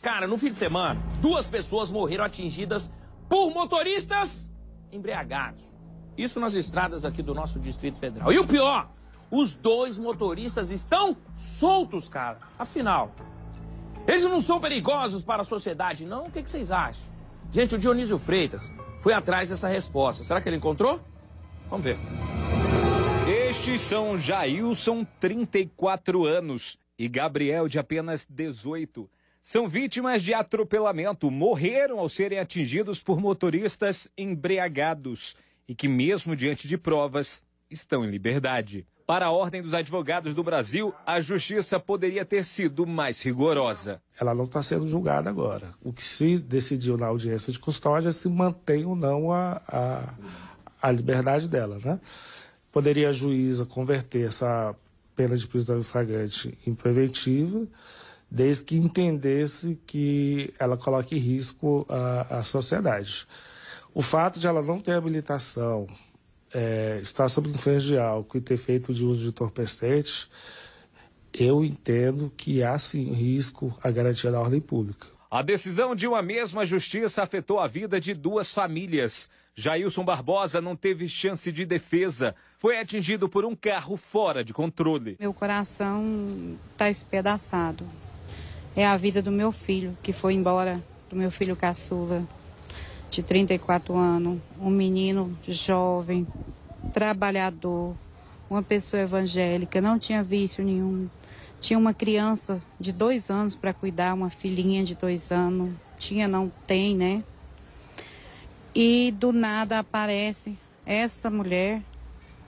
Cara, no fim de semana, 2 pessoas morreram atingidas por motoristas embriagados. Isso nas estradas aqui do nosso Distrito Federal. E o pior, os 2 motoristas estão soltos, cara. Afinal, eles não são perigosos para a sociedade, não? O que vocês acham? Gente, o Dionísio Freitas foi atrás dessa resposta. Será que ele encontrou? Vamos ver. Estes são Jailson, 34 anos, e Gabriel, de apenas 18. São vítimas de atropelamento, morreram ao serem atingidos por motoristas embriagados e que, mesmo diante de provas, estão em liberdade. Para a Ordem dos Advogados do Brasil, a justiça poderia ter sido mais rigorosa. Ela não está sendo julgada agora. O que se decidiu na audiência de custódia é se mantém ou não a liberdade dela, né? Poderia a juíza converter essa pena de prisão em flagrante em preventiva, desde que entendesse que ela coloca em risco a sociedade. O fato de ela não ter habilitação, estar sob influência de álcool e ter feito de uso de entorpecente, eu entendo que há sim risco à garantia da ordem pública. A decisão de uma mesma justiça afetou a vida de 2 famílias. Jailson Barbosa não teve chance de defesa. Foi atingido por um carro fora de controle. Meu coração está espedaçado. É a vida do meu filho, que foi embora, do meu filho caçula, de 34 anos. Um menino jovem, trabalhador, uma pessoa evangélica, não tinha vício nenhum. Tinha uma criança de 2 anos para cuidar, uma filhinha de 2 anos. Não tem, né? E do nada aparece essa mulher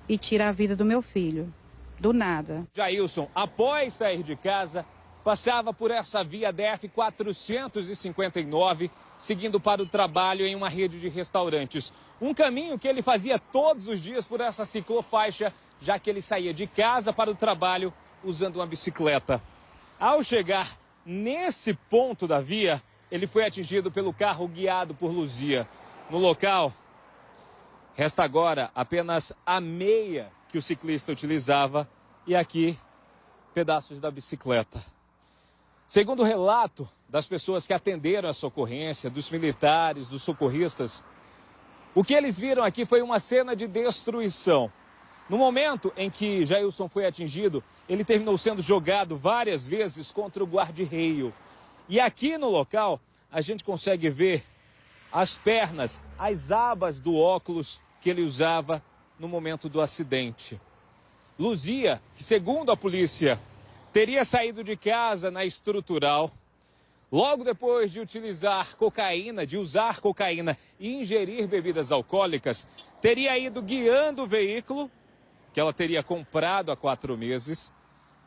e tira a vida do meu filho. Do nada. Jailson, após sair de casa, passava por essa via DF 459, seguindo para o trabalho em uma rede de restaurantes. Um caminho que ele fazia todos os dias por essa ciclofaixa, já que ele saía de casa para o trabalho usando uma bicicleta. Ao chegar nesse ponto da via, ele foi atingido pelo carro guiado por Luzia. No local, resta agora apenas a meia que o ciclista utilizava e aqui, pedaços da bicicleta. Segundo o relato das pessoas que atenderam essa ocorrência, dos militares, dos socorristas, o que eles viram aqui foi uma cena de destruição. No momento em que Jailson foi atingido, ele terminou sendo jogado várias vezes contra o guarda-reio. E aqui no local, a gente consegue ver as pernas, as abas do óculos que ele usava no momento do acidente. Luzia, que segundo a polícia, teria saído de casa na Estrutural, logo depois de usar cocaína e ingerir bebidas alcoólicas, teria ido guiando o veículo, que ela teria comprado há 4 meses.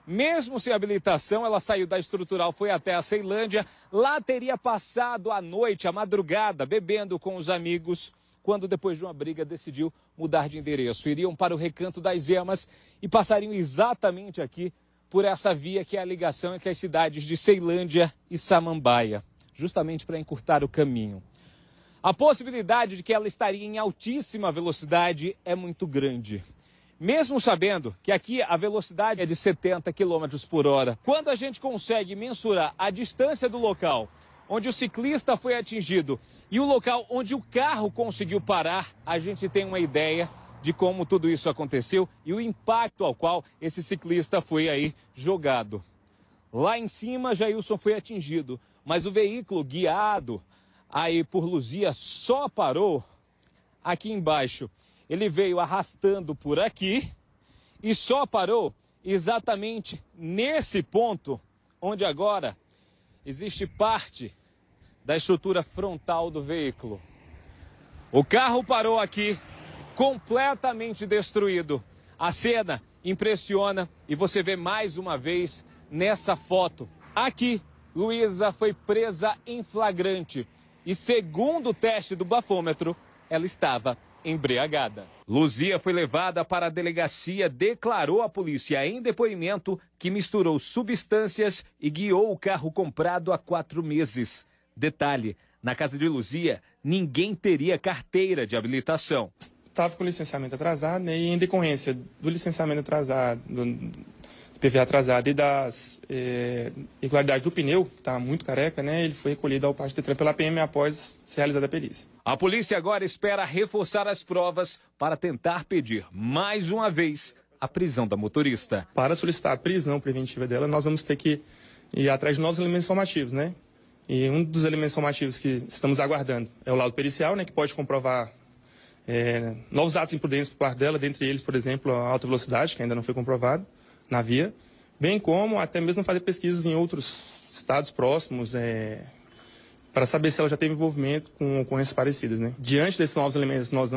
Mesmo sem habilitação, ela saiu da Estrutural, foi até a Ceilândia. Lá teria passado a noite, a madrugada, bebendo com os amigos, quando depois de uma briga decidiu mudar de endereço. Iriam para o Recanto das Emas e passariam exatamente aqui por essa via que é a ligação entre as cidades de Ceilândia e Samambaia, justamente para encurtar o caminho. A possibilidade de que ela estaria em altíssima velocidade é muito grande. Mesmo sabendo que aqui a velocidade é de 70 km por hora, quando a gente consegue mensurar a distância do local onde o ciclista foi atingido e o local onde o carro conseguiu parar, a gente tem uma ideia de como tudo isso aconteceu e o impacto ao qual esse ciclista foi aí jogado. Lá em cima, Jailson foi atingido, mas o veículo guiado aí por Luzia só parou aqui embaixo. Ele veio arrastando por aqui e só parou exatamente nesse ponto onde agora existe parte da estrutura frontal do veículo. O carro parou aqui, completamente destruído. A cena impressiona e você vê mais uma vez nessa foto. Aqui, Luísa foi presa em flagrante e, segundo o teste do bafômetro, ela estava embriagada. Luzia foi levada para a delegacia, declarou à polícia em depoimento que misturou substâncias e guiou o carro comprado há 4 meses. Detalhe, na casa de Luzia, ninguém teria carteira de habilitação. Estava com o licenciamento atrasado, né, e em decorrência do licenciamento atrasado, IPVA atrasado e das irregularidades do pneu, que está muito careca, né? Ele foi recolhido ao pátio do Detran pela PM após ser realizada a perícia. A polícia agora espera reforçar as provas para tentar pedir mais uma vez a prisão da motorista. Para solicitar a prisão preventiva dela, nós vamos ter que ir atrás de novos elementos informativos, né? E um dos elementos informativos que estamos aguardando é o laudo pericial, né? Que pode comprovar novos atos imprudentes por parte dela, dentre eles, por exemplo, a alta velocidade, que ainda não foi comprovado na via, bem como até mesmo fazer pesquisas em outros estados próximos, para saber se ela já teve envolvimento com ocorrências parecidas, né? Diante desses novos elementos, nós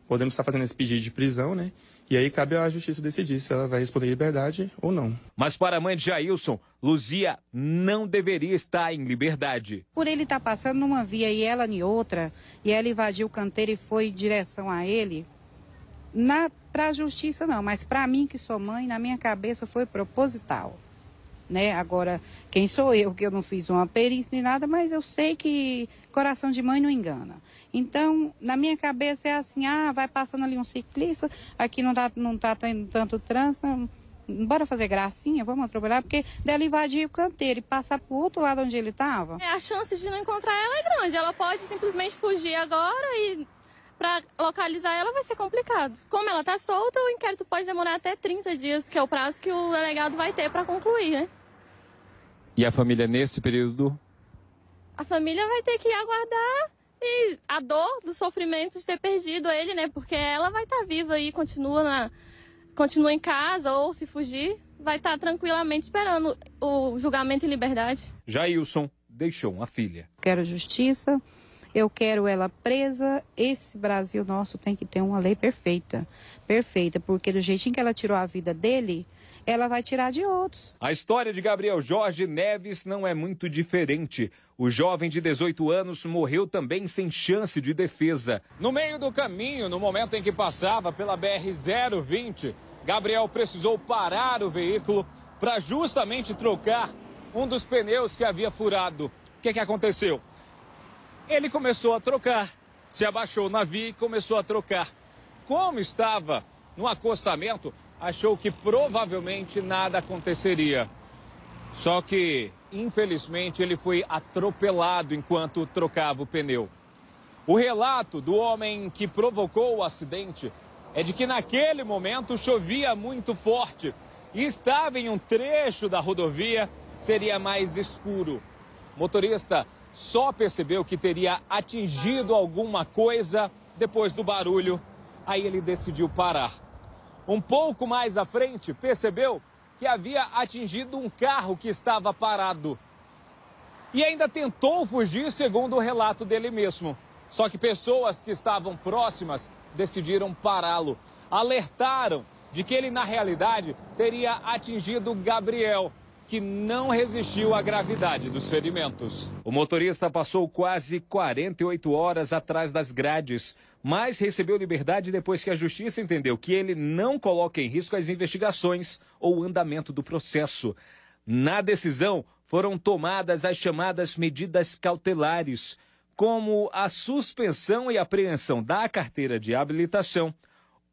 podemos estar fazendo esse pedido de prisão, né? E aí cabe à justiça decidir se ela vai responder em liberdade ou não. Mas para a mãe de Jailson, Luzia não deveria estar em liberdade. Por ele estar passando numa via e ela em outra, e ela invadiu o canteiro e foi em direção a ele, para a justiça não, mas para mim que sou mãe, na minha cabeça foi proposital. Né? Agora, quem sou eu, que eu não fiz uma perícia nem nada, mas eu sei que coração de mãe não engana. Então, na minha cabeça é assim, vai passando ali um ciclista, aqui não tá tendo tanto trânsito, bora fazer gracinha, vamos atropelar, porque dela invadir o canteiro e passar pro outro lado onde ele estava. A chance de não encontrar ela é grande, ela pode simplesmente fugir agora e para localizar ela vai ser complicado. Como ela está solta, o inquérito pode demorar até 30 dias, que é o prazo que o delegado vai ter para concluir, né? E a família nesse período? A família vai ter que aguardar e a dor do sofrimento de ter perdido ele, né? Porque ela vai estar viva e continua em casa ou se fugir, vai estar tranquilamente esperando o julgamento em liberdade. Jailson deixou uma filha. Quero justiça. Eu quero ela presa. Esse Brasil nosso tem que ter uma lei perfeita. Perfeita, porque do jeitinho que ela tirou a vida dele, ela vai tirar de outros. A história de Gabriel Jorge Neves não é muito diferente. O jovem de 18 anos morreu também sem chance de defesa. No meio do caminho, no momento em que passava pela BR-020, Gabriel precisou parar o veículo para justamente trocar um dos pneus que havia furado. O que aconteceu? Ele começou a trocar, se abaixou na via e começou a trocar. Como estava no acostamento, achou que provavelmente nada aconteceria. Só que, infelizmente, ele foi atropelado enquanto trocava o pneu. O relato do homem que provocou o acidente é de que naquele momento chovia muito forte e estava em um trecho da rodovia que seria mais escuro. O motorista só percebeu que teria atingido alguma coisa depois do barulho. Aí ele decidiu parar. Um pouco mais à frente, percebeu que havia atingido um carro que estava parado. E ainda tentou fugir, segundo o relato dele mesmo. Só que pessoas que estavam próximas decidiram pará-lo. Alertaram de que ele, na realidade, teria atingido Gabriel, que não resistiu à gravidade dos ferimentos. O motorista passou quase 48 horas atrás das grades, mas recebeu liberdade depois que a justiça entendeu que ele não coloca em risco as investigações ou o andamento do processo. Na decisão, foram tomadas as chamadas medidas cautelares, como a suspensão e apreensão da carteira de habilitação,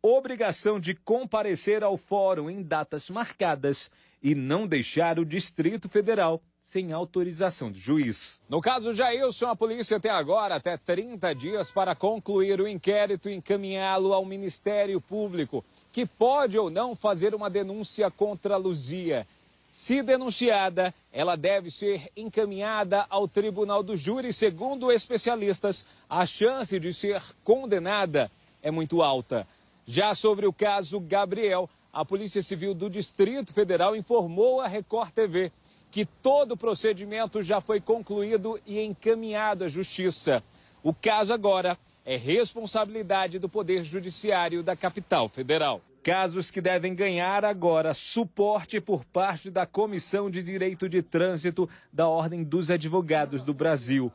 obrigação de comparecer ao fórum em datas marcadas e não deixar o Distrito Federal sem autorização do juiz. No caso Jailson, a polícia tem agora até 30 dias para concluir o inquérito e encaminhá-lo ao Ministério Público, que pode ou não fazer uma denúncia contra a Luzia. Se denunciada, ela deve ser encaminhada ao Tribunal do Júri. Segundo especialistas, a chance de ser condenada é muito alta. Já sobre o caso Gabriel, a Polícia Civil do Distrito Federal informou à Record TV que todo o procedimento já foi concluído e encaminhado à Justiça. O caso agora é responsabilidade do Poder Judiciário da capital federal. Casos que devem ganhar agora suporte por parte da Comissão de Direito de Trânsito da Ordem dos Advogados do Brasil.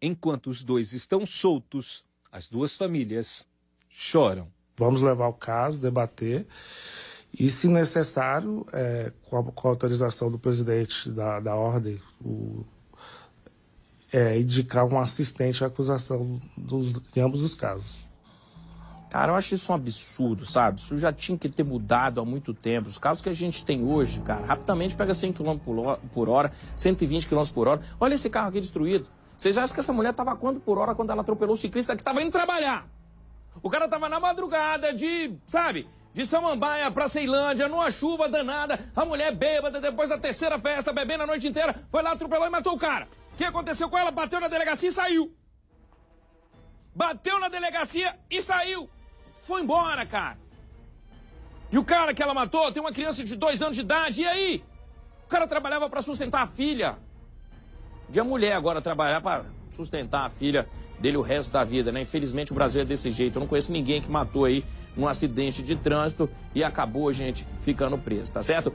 Enquanto os dois estão soltos, as duas famílias choram. Vamos levar o caso, debater e, se necessário, com a autorização do presidente da Ordem, indicar um assistente à acusação em ambos os casos. Cara, eu acho isso um absurdo, sabe? Isso já tinha que ter mudado há muito tempo. Os carros que a gente tem hoje, cara, rapidamente pega 100 km por hora, 120 km por hora. Olha esse carro aqui destruído. Vocês acham que essa mulher tava a quanto por hora quando ela atropelou o ciclista que tava indo trabalhar? O cara tava na madrugada de Samambaia pra Ceilândia, numa chuva danada, a mulher bêbada, depois da terceira festa, bebendo a noite inteira, foi lá, atropelou e matou o cara. O que aconteceu com ela? Bateu na delegacia e saiu. Bateu na delegacia e saiu. Foi embora, cara. E o cara que ela matou tem uma criança de 2 anos de idade, e aí? O cara trabalhava pra sustentar a filha. De a mulher agora trabalhar pra sustentar a filha dele o resto da vida, né? Infelizmente o Brasil é desse jeito. Eu não conheço ninguém que matou aí num acidente de trânsito e acabou, gente, ficando preso, tá certo?